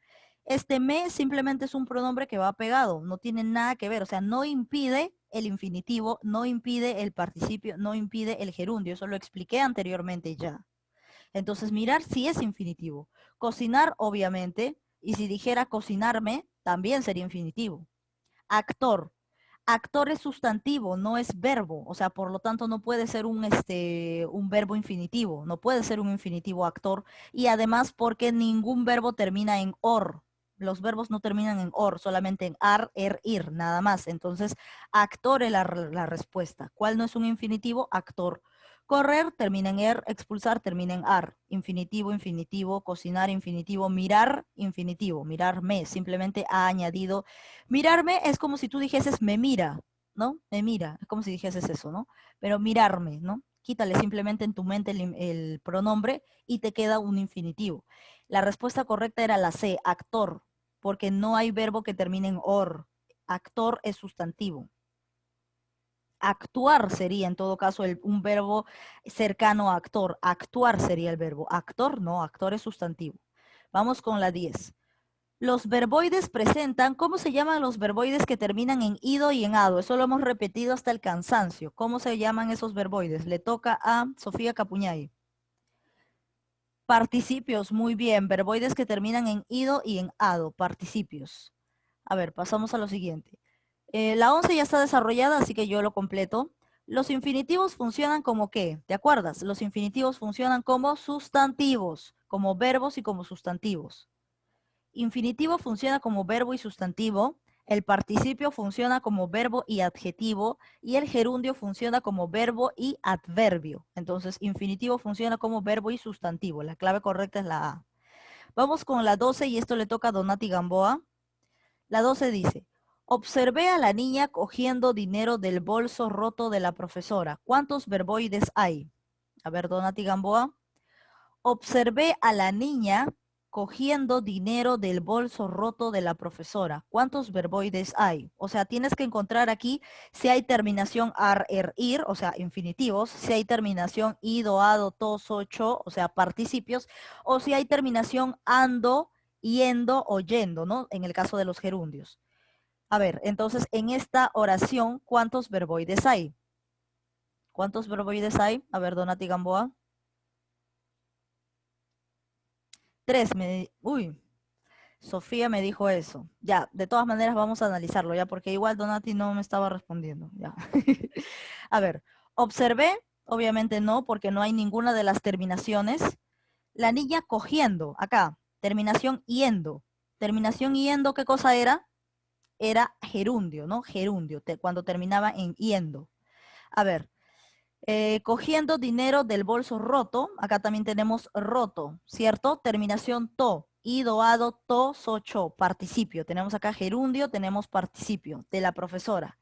[SPEAKER 1] Este me simplemente es un pronombre que va pegado, no tiene nada que ver, o sea, no impide el infinitivo, no impide el participio, no impide el gerundio, eso lo expliqué anteriormente ya. Entonces, mirar sí es infinitivo. Cocinar, obviamente, y si dijera cocinarme, también sería infinitivo. Actor. Actor es sustantivo, no es verbo, o sea, por lo tanto no puede ser un verbo infinitivo, no puede ser un infinitivo actor, y además porque ningún verbo termina en or. Los verbos no terminan en or, solamente en ar, er, ir, nada más. Entonces, actor es la respuesta. ¿Cuál no es un infinitivo? Actor. Correr termina en er, expulsar termina en ar. Infinitivo, infinitivo, cocinar, infinitivo, mirar, infinitivo. Mirarme, simplemente ha añadido. Mirarme es como si tú dijeses me mira, ¿no? Me mira, es como si dijeses eso, ¿no? Pero mirarme, ¿no? quítale simplemente en tu mente el pronombre y te queda un infinitivo. La respuesta correcta era la C, actor, porque no hay verbo que termine en or. Actor es sustantivo. Actuar sería en todo caso un verbo cercano a actor. Actuar sería el verbo. Actor no, actor es sustantivo. Vamos con la 10. Los verboides presentan, ¿cómo se llaman los verboides que terminan en ido y en ado? Eso lo hemos repetido hasta el cansancio. ¿Cómo se llaman esos verboides? Le toca a Sofía Capuñay. Participios, muy bien. Verboides que terminan en ido y en ado. Participios. A ver, pasamos a lo siguiente. La 11 ya está desarrollada, así que yo lo completo. Los infinitivos funcionan como ¿qué? ¿Te acuerdas? Los infinitivos funcionan como sustantivos, como verbos y como sustantivos. Infinitivo funciona como verbo y sustantivo. El participio funciona como verbo y adjetivo. Y el gerundio funciona como verbo y adverbio. Entonces, infinitivo funciona como verbo y sustantivo. La clave correcta es la A. Vamos con la 12 y esto le toca a Donati Gamboa. La 12 dice, observé a la niña cogiendo dinero del bolso roto de la profesora. ¿Cuántos verboides hay? A ver, Donati Gamboa. Observé a la niña cogiendo dinero del bolso roto de la profesora. ¿Cuántos verboides hay? O sea, tienes que encontrar aquí si hay terminación ar, er, ir, o sea, infinitivos, si hay terminación ido, ado, tos, ocho, o sea, participios, o si hay terminación ando, yendo o yendo, ¿no? En el caso de los gerundios. A ver, entonces, en esta oración, ¿cuántos verboides hay? ¿Cuántos verboides hay? A ver, Donati Gamboa. 3. Uy, Sofía me dijo eso. Ya, de todas maneras vamos a analizarlo, ya, porque igual Donati no me estaba respondiendo. Ya. A ver, observé, obviamente no, porque no hay ninguna de las terminaciones. La niña cogiendo, acá, terminación yendo. Terminación yendo, ¿qué cosa era? Era gerundio, ¿no? Gerundio, cuando terminaba en yendo. A ver, cogiendo dinero del bolso roto, acá también tenemos roto, ¿cierto? Terminación to, ido, ado, to, socho, participio. Tenemos acá gerundio, tenemos participio de la profesora.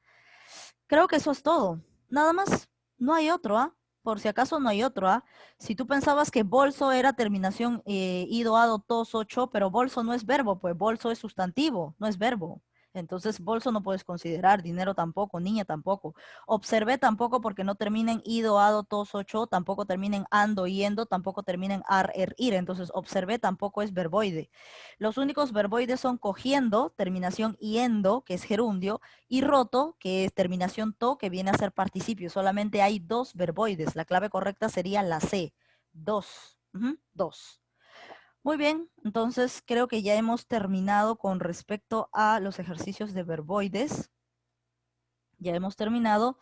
[SPEAKER 1] Creo que eso es todo. Nada más, no hay otro, ¿ah? Por si acaso no hay otro, ¿ah? Si tú pensabas que bolso era terminación ido, ado, to, socho, pero bolso no es verbo, pues bolso es sustantivo, no es verbo. Entonces, bolso no puedes considerar, dinero tampoco, niña tampoco. Observé tampoco porque no termina en ido, ado, tos, ocho, tampoco termina en ando, yendo, tampoco termina en ar, er, ir. Entonces, observé tampoco es verboide. Los únicos verboides son cogiendo, terminación yendo, que es gerundio, y roto, que es terminación to, que viene a ser participio. Solamente hay 2 verboides. La clave correcta sería la C. 2. 2. Muy bien, entonces creo que ya hemos terminado con respecto a los ejercicios de verboides. Ya hemos terminado.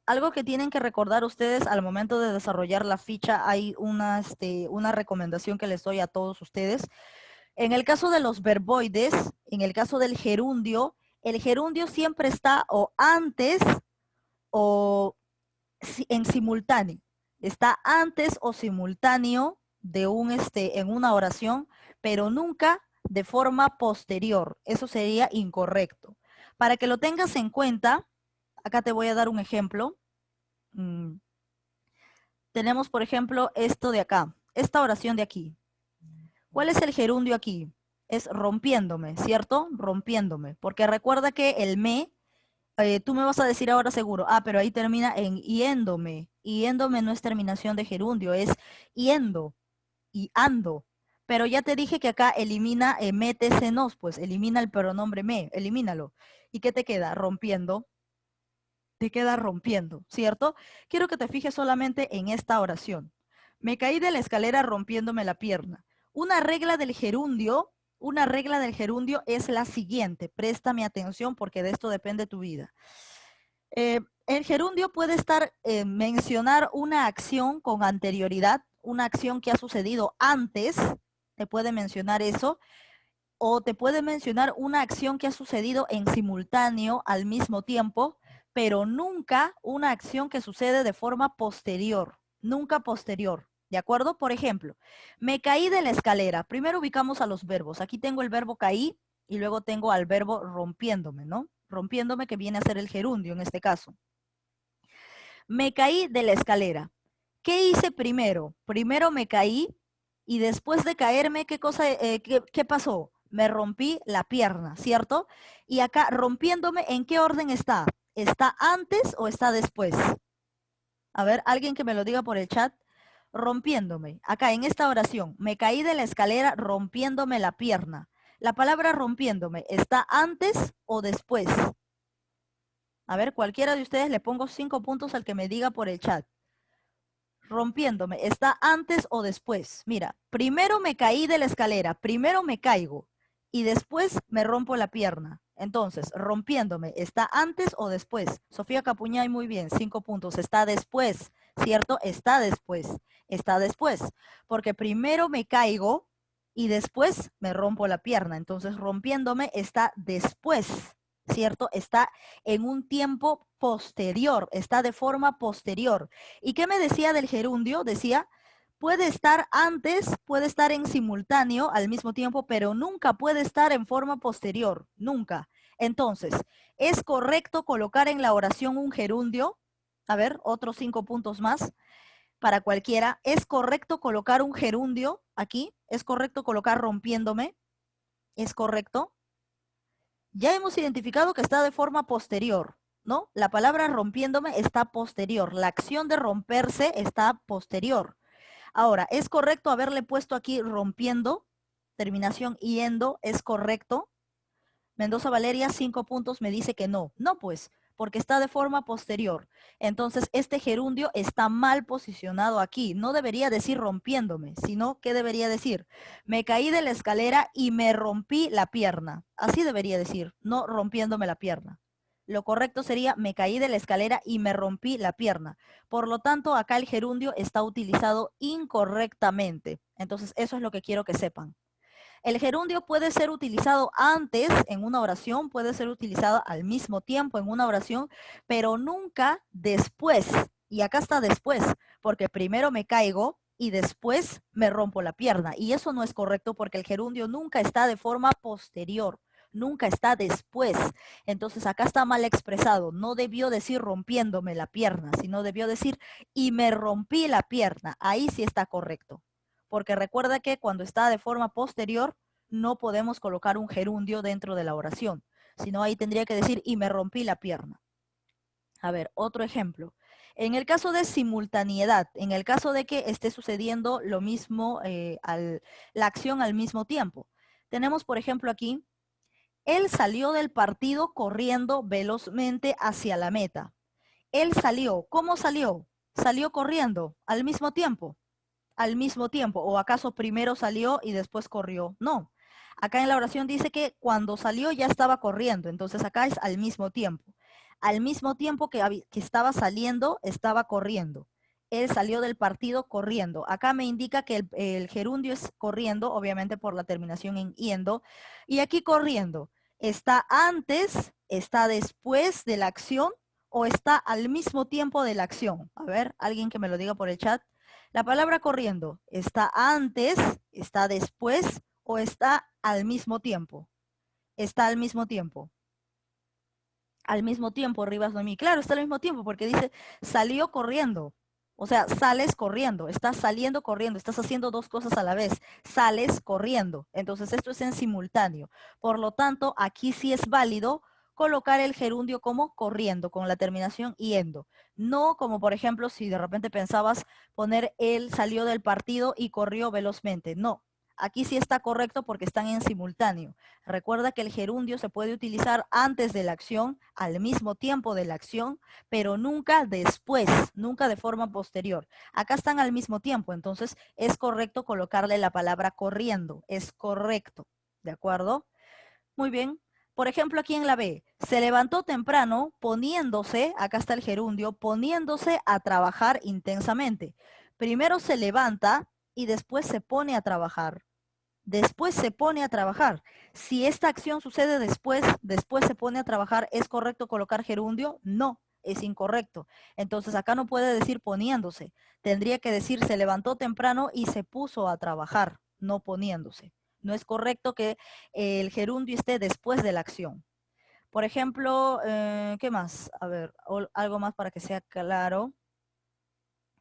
[SPEAKER 1] Algo que tienen que recordar ustedes al momento de desarrollar la ficha, hay una recomendación que les doy a todos ustedes. En el caso de los verboides, en el caso del gerundio, el gerundio siempre está o antes o en simultáneo. Está antes o simultáneo de en una oración, pero nunca de forma posterior. Eso sería incorrecto. Para que lo tengas en cuenta, acá te voy a dar un ejemplo. Tenemos, por ejemplo, esto de acá, esta oración de aquí. ¿Cuál es el gerundio aquí? Es rompiéndome, ¿cierto? Rompiéndome. Porque recuerda que el me, tú me vas a decir ahora seguro, pero ahí termina en yéndome. Yéndome no es terminación de gerundio, es yendo y ando. Pero ya te dije que acá elimina mete senos, pues elimina el pronombre me, elimínalo. ¿Y qué te queda? Rompiendo. Te queda rompiendo, ¿cierto? Quiero que te fijes solamente en esta oración. Me caí de la escalera rompiéndome la pierna. Una regla del gerundio, es la siguiente. Préstame atención porque de esto depende tu vida. El gerundio puede mencionar una acción con anterioridad, una acción que ha sucedido antes, te puede mencionar eso, o te puede mencionar una acción que ha sucedido en simultáneo al mismo tiempo, pero nunca una acción que sucede de forma posterior, nunca posterior. ¿De acuerdo? Por ejemplo, me caí de la escalera. Primero ubicamos a los verbos. Aquí tengo el verbo caí y luego tengo al verbo rompiéndome, ¿no? Rompiéndome, que viene a ser el gerundio en este caso. Me caí de la escalera. ¿Qué hice primero? Primero me caí y después de caerme, ¿qué pasó? Me rompí la pierna, ¿cierto? Y acá rompiéndome, ¿en qué orden está? ¿Está antes o está después? A ver, alguien que me lo diga por el chat. Rompiéndome. Acá en esta oración, me caí de la escalera rompiéndome la pierna. La palabra rompiéndome, ¿está antes o después? A ver, cualquiera de ustedes le pongo 5 puntos al que me diga por el chat. Rompiéndome, ¿está antes o después? Mira, primero me caí de la escalera, primero me caigo y después me rompo la pierna. Entonces, rompiéndome, ¿está antes o después? Sofía Capuñay, muy bien, 5 puntos. Está después, ¿cierto? Está después, está después. Porque primero me caigo y después me rompo la pierna. Entonces, rompiéndome está después, ¿cierto? Está en un tiempo posterior, está de forma posterior. ¿Y qué me decía del gerundio? Decía, puede estar antes, puede estar en simultáneo al mismo tiempo, pero nunca puede estar en forma posterior, nunca. Entonces, ¿es correcto colocar en la oración un gerundio? A ver, otros 5 puntos más para cualquiera. ¿Es correcto colocar un gerundio aquí? ¿Es correcto colocar rompiéndome? ¿Es correcto? Ya hemos identificado que está de forma posterior, ¿no? La palabra rompiéndome está posterior. La acción de romperse está posterior. Ahora, ¿es correcto haberle puesto aquí rompiendo? Terminación yendo, ¿es correcto? Mendoza Valeria, 5 puntos, me dice que no. No, pues, porque está de forma posterior. Entonces, este gerundio está mal posicionado aquí. No debería decir rompiéndome, sino que debería decir, me caí de la escalera y me rompí la pierna. Así debería decir, no rompiéndome la pierna. Lo correcto sería, me caí de la escalera y me rompí la pierna. Por lo tanto, acá el gerundio está utilizado incorrectamente. Entonces, eso es lo que quiero que sepan. El gerundio puede ser utilizado antes en una oración, puede ser utilizado al mismo tiempo en una oración, pero nunca después. Y acá está después, porque primero me caigo y después me rompo la pierna. Y eso no es correcto porque el gerundio nunca está de forma posterior, nunca está después. Entonces acá está mal expresado. No debió decir rompiéndome la pierna, sino debió decir y me rompí la pierna. Ahí sí está correcto. Porque recuerda que cuando está de forma posterior, no podemos colocar un gerundio dentro de la oración, sino ahí tendría que decir y me rompí la pierna. A ver, otro ejemplo. En el caso de simultaneidad, en el caso de que esté sucediendo lo mismo, la acción al mismo tiempo. Tenemos, por ejemplo, aquí, él salió del partido corriendo velozmente hacia la meta. Él salió. ¿Cómo salió? Salió corriendo al mismo tiempo. Al mismo tiempo. ¿O acaso primero salió y después corrió? No. Acá en la oración dice que cuando salió ya estaba corriendo. Entonces acá es al mismo tiempo. Al mismo tiempo que estaba saliendo, estaba corriendo. Él salió del partido corriendo. Acá me indica que el gerundio es corriendo, obviamente por la terminación en yendo. Y aquí corriendo. ¿Está antes, está después de la acción o está al mismo tiempo de la acción? A ver, alguien que me lo diga por el chat. La palabra corriendo, ¿está antes, está después o está al mismo tiempo? Está al mismo tiempo. Al mismo tiempo, Rivas Noemí. Claro, está al mismo tiempo porque dice salió corriendo. O sea, sales corriendo, estás saliendo corriendo, estás haciendo dos cosas a la vez, sales corriendo. Entonces esto es en simultáneo. Por lo tanto, aquí sí es válido colocar el gerundio como corriendo, con la terminación yendo. No como, por ejemplo, si de repente pensabas poner él salió del partido y corrió velozmente. No, aquí sí está correcto porque están en simultáneo. Recuerda que el gerundio se puede utilizar antes de la acción, al mismo tiempo de la acción, pero nunca después, nunca de forma posterior. Acá están al mismo tiempo, entonces es correcto colocarle la palabra corriendo. Es correcto, ¿de acuerdo? Muy bien. Por ejemplo, aquí en la B, se levantó temprano poniéndose, acá está el gerundio, poniéndose a trabajar intensamente. Primero se levanta y después se pone a trabajar. Después se pone a trabajar. Si esta acción sucede después se pone a trabajar, ¿es correcto colocar gerundio? No, es incorrecto. Entonces acá no puede decir poniéndose. Tendría que decir se levantó temprano y se puso a trabajar, no poniéndose. No es correcto que el gerundio esté después de la acción. Por ejemplo, ¿qué más? A ver, algo más para que sea claro.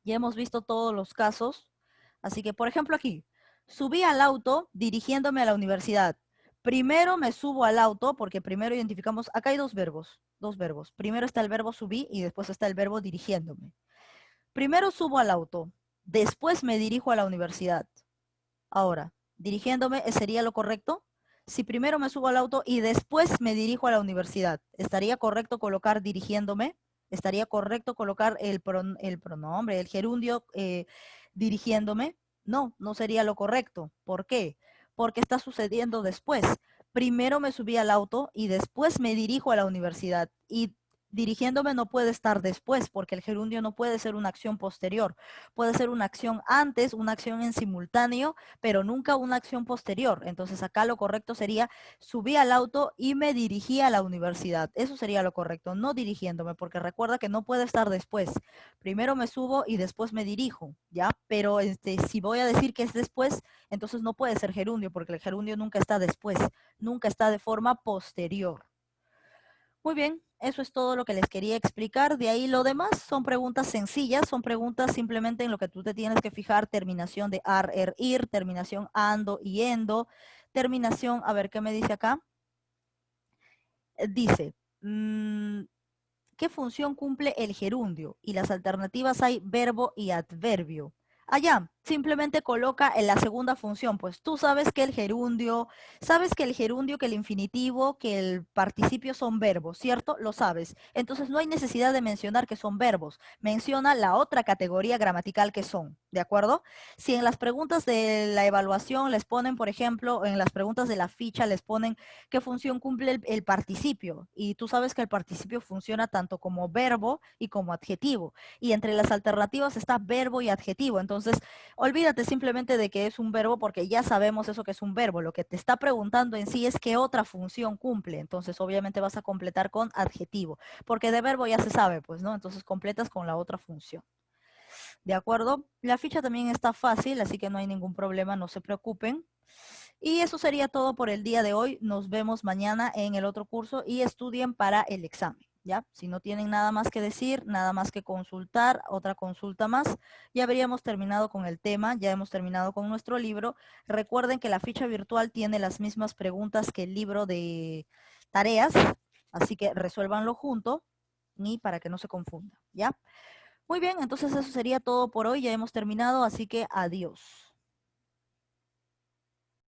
[SPEAKER 1] Ya hemos visto todos los casos. Así que, por ejemplo, aquí, subí al auto dirigiéndome a la universidad. Primero me subo al auto porque primero identificamos, acá hay dos verbos, dos verbos. Primero está el verbo subí y después está el verbo dirigiéndome. Primero subo al auto, después me dirijo a la universidad. Ahora, dirigiéndome, ¿sería lo correcto? Si primero me subo al auto y después me dirijo a la universidad, ¿estaría correcto colocar dirigiéndome? ¿Estaría correcto colocar el pronombre, el gerundio dirigiéndome? No, no sería lo correcto. ¿Por qué? Porque está sucediendo después. Primero me subí al auto y después me dirijo a la universidad. Y dirigiéndome no puede estar después, porque el gerundio no puede ser una acción posterior. Puede ser una acción antes, una acción en simultáneo, pero nunca una acción posterior. Entonces acá lo correcto sería subí al auto y me dirigí a la universidad. Eso sería lo correcto, no dirigiéndome, porque recuerda que no puede estar después. Primero me subo y después me dirijo, ¿ya? Pero si voy a decir que es después, entonces no puede ser gerundio, porque el gerundio nunca está después, nunca está de forma posterior. Muy bien, eso es todo lo que les quería explicar. De ahí lo demás son preguntas sencillas, son preguntas simplemente en lo que tú te tienes que fijar, terminación de ar, er, ir, terminación ando y endo, terminación, a ver qué me dice acá. Dice, ¿qué función cumple el gerundio? Y las alternativas hay verbo y adverbio. Allá, simplemente coloca en la segunda función, pues tú sabes que el gerundio, que el infinitivo, que el participio son verbos, ¿cierto? Lo sabes. Entonces no hay necesidad de mencionar que son verbos. Menciona la otra categoría gramatical que son, ¿de acuerdo? Si en las preguntas de la evaluación les ponen, por ejemplo, en las preguntas de la ficha les ponen qué función cumple el participio, y tú sabes que el participio funciona tanto como verbo y como adjetivo, y entre las alternativas está verbo y adjetivo. Entonces, olvídate simplemente de que es un verbo porque ya sabemos eso que es un verbo. Lo que te está preguntando en sí es qué otra función cumple. Entonces, obviamente vas a completar con adjetivo, porque de verbo ya se sabe, pues, ¿no? Entonces, completas con la otra función. ¿De acuerdo? La ficha también está fácil, así que no hay ningún problema, no se preocupen. Y eso sería todo por el día de hoy. Nos vemos mañana en el otro curso y estudien para el examen. ¿Ya? Si no tienen nada más que decir, nada más que consultar, otra consulta más, ya habríamos terminado con el tema, ya hemos terminado con nuestro libro. Recuerden que la ficha virtual tiene las mismas preguntas que el libro de tareas, así que resuélvanlo junto y para que no se confunda, ¿ya? Muy bien, entonces eso sería todo por hoy, ya hemos terminado, así que adiós.